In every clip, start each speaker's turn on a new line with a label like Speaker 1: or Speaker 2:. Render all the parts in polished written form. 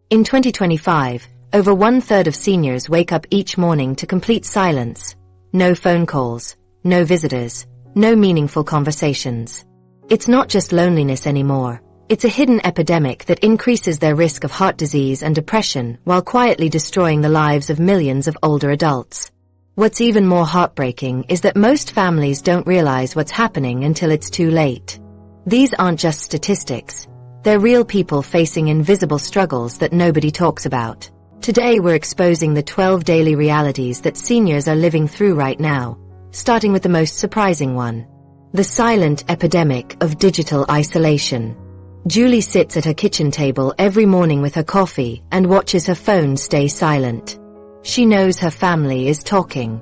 Speaker 1: In 2025, over 1/3 of seniors wake up each morning to complete silence. No phone calls, no visitors, no meaningful conversations. It's not just loneliness anymore. It's a hidden epidemic that increases their risk of heart disease and depression while quietly destroying the lives of millions of older adults. What's even more heartbreaking is that most families don't realize what's happening until it's too late. These aren't just statistics. They're real people facing invisible struggles that nobody talks about. Today we're exposing the 12 daily realities that seniors are living through right now, starting with the most surprising one. The silent epidemic of digital isolation. Julie sits at her kitchen table every morning with her coffee and watches her phone stay silent. She knows her family is talking.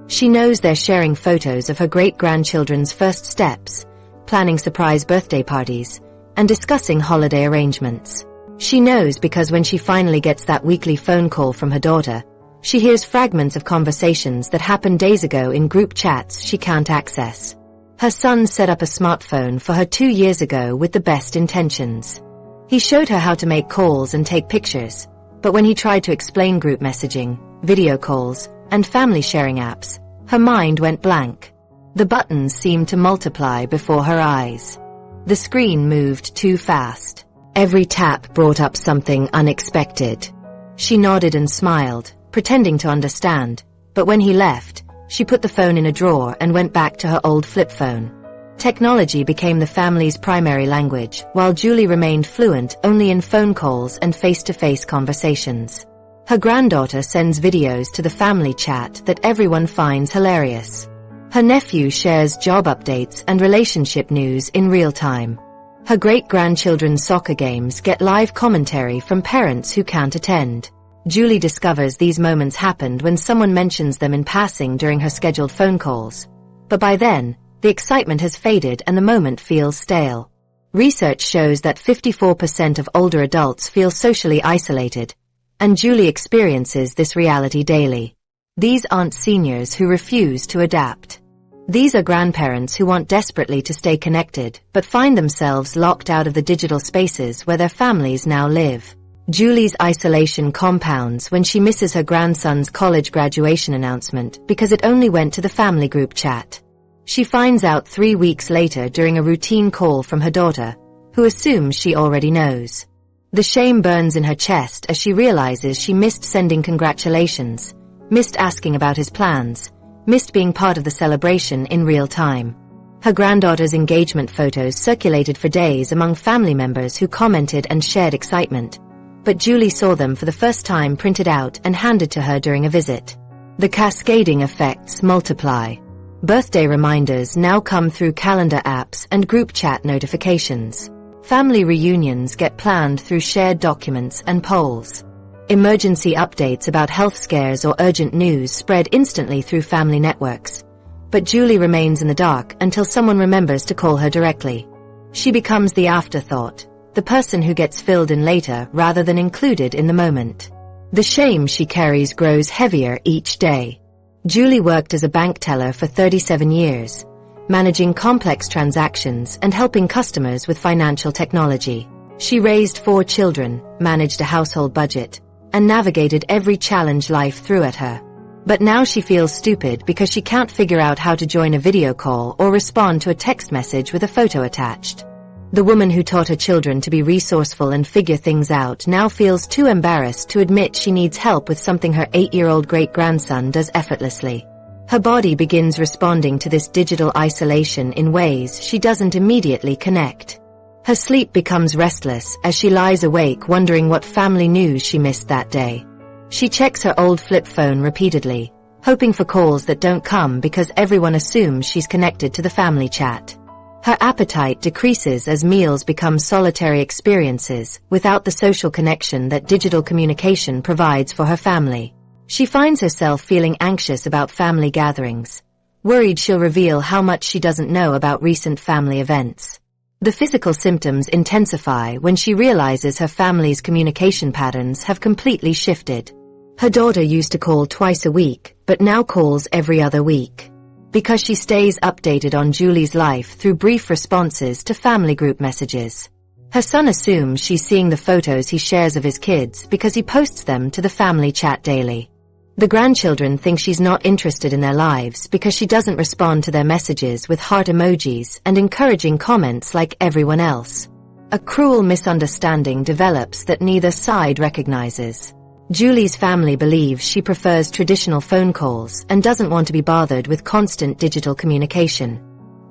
Speaker 1: She knows they're sharing photos of her great-grandchildren's first steps, planning surprise birthday parties, and discussing holiday arrangements. She knows because when she finally gets that weekly phone call from her daughter, she hears fragments of conversations that happened days ago in group chats she can't access. Her son set up a smartphone for her 2 years ago with the best intentions. He showed her how to make calls and take pictures, but when he tried to explain group messaging, video calls, and family sharing apps, her mind went blank. The buttons seemed to multiply before her eyes. The screen moved too fast. Every tap brought up something unexpected. She nodded and smiled, pretending to understand, but when he left, she put the phone in a drawer and went back to her old flip phone. Technology became the family's primary language, while Julie remained fluent only in phone calls and face-to-face conversations. Her granddaughter sends videos to the family chat that everyone finds hilarious. Her nephew shares job updates and relationship news in real time. Her great-grandchildren's soccer games get live commentary from parents who can't attend. Julie discovers these moments happened when someone mentions them in passing during her scheduled phone calls. But by then, the excitement has faded and the moment feels stale. Research shows that 54% of older adults feel socially isolated, and Julie experiences this reality daily. These aren't seniors who refuse to adapt. These are grandparents who want desperately to stay connected, but find themselves locked out of the digital spaces where their families now live. Julie's isolation compounds when she misses her grandson's college graduation announcement because it only went to the family group chat. She finds out 3 weeks later during a routine call from her daughter, who assumes she already knows. The shame burns in her chest as she realizes she missed sending congratulations, missed asking about his plans, missed being part of the celebration in real time. Her granddaughter's engagement photos circulated for days among family members who commented and shared excitement, but Julie saw them for the first time printed out and handed to her during a visit. The cascading effects multiply. Birthday reminders now come through calendar apps and group chat notifications. Family reunions get planned through shared documents and polls. Emergency updates about health scares or urgent news spread instantly through family networks. But Julie remains in the dark until someone remembers to call her directly. She becomes the afterthought, the person who gets filled in later rather than included in the moment. The shame she carries grows heavier each day. Julie worked as a bank teller for 37 years, managing complex transactions and helping customers with financial technology. She raised 4 children, managed a household budget, and navigated every challenge life threw at her. But now she feels stupid because she can't figure out how to join a video call or respond to a text message with a photo attached. The woman who taught her children to be resourceful and figure things out now feels too embarrassed to admit she needs help with something her 8-year-old great-grandson does effortlessly. Her body begins responding to this digital isolation in ways she doesn't immediately connect. Her sleep becomes restless as she lies awake wondering what family news she missed that day. She checks her old flip phone repeatedly, hoping for calls that don't come because everyone assumes she's connected to the family chat. Her appetite decreases as meals become solitary experiences without the social connection that digital communication provides for her family. She finds herself feeling anxious about family gatherings, worried she'll reveal how much she doesn't know about recent family events. The physical symptoms intensify when she realizes her family's communication patterns have completely shifted. Her daughter used to call twice a week, but now calls every other week. Because she stays updated on Julie's life through brief responses to family group messages. Her son assumes she's seeing the photos he shares of his kids because he posts them to the family chat daily. The grandchildren think she's not interested in their lives because she doesn't respond to their messages with heart emojis and encouraging comments like everyone else. A cruel misunderstanding develops that neither side recognizes. Julie's family believes she prefers traditional phone calls and doesn't want to be bothered with constant digital communication.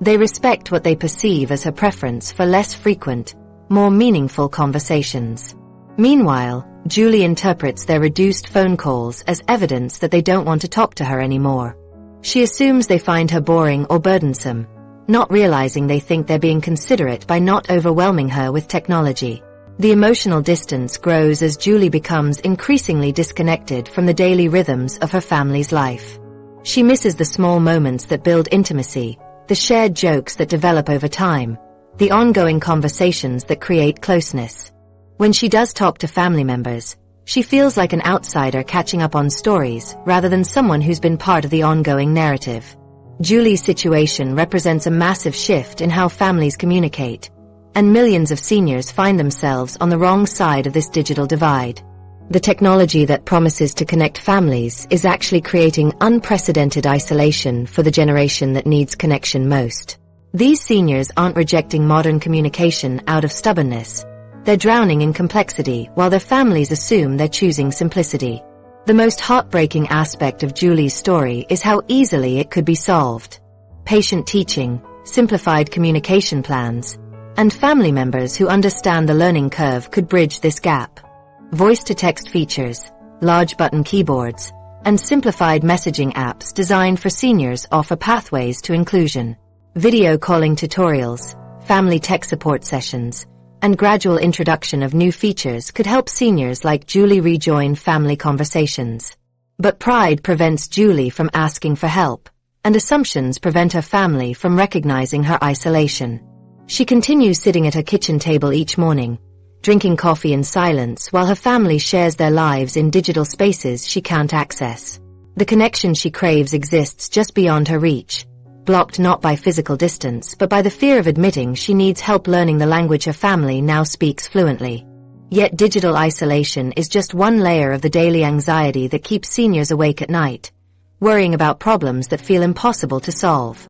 Speaker 1: They respect what they perceive as her preference for less frequent, more meaningful conversations. Meanwhile, Julie interprets their reduced phone calls as evidence that they don't want to talk to her anymore. She assumes they find her boring or burdensome, not realizing they think they're being considerate by not overwhelming her with technology. The emotional distance grows as Julie becomes increasingly disconnected from the daily rhythms of her family's life. She misses the small moments that build intimacy, the shared jokes that develop over time, the ongoing conversations that create closeness. When she does talk to family members, she feels like an outsider catching up on stories rather than someone who's been part of the ongoing narrative. Julie's situation represents a massive shift in how families communicate, and millions of seniors find themselves on the wrong side of this digital divide. The technology that promises to connect families is actually creating unprecedented isolation for the generation that needs connection most. These seniors aren't rejecting modern communication out of stubbornness. They're drowning in complexity while their families assume they're choosing simplicity. The most heartbreaking aspect of Julie's story is how easily it could be solved. Patient teaching, simplified communication plans, and family members who understand the learning curve could bridge this gap. Voice-to-text features, large button keyboards, and simplified messaging apps designed for seniors offer pathways to inclusion. Video calling tutorials, family tech support sessions, and gradual introduction of new features could help seniors like Julie rejoin family conversations. But pride prevents Julie from asking for help, and assumptions prevent her family from recognizing her isolation. She continues sitting at her kitchen table each morning, drinking coffee in silence while her family shares their lives in digital spaces she can't access. The connection she craves exists just beyond her reach, blocked not by physical distance but by the fear of admitting she needs help learning the language her family now speaks fluently. Yet digital isolation is just one layer of the daily anxiety that keeps seniors awake at night, worrying about problems that feel impossible to solve.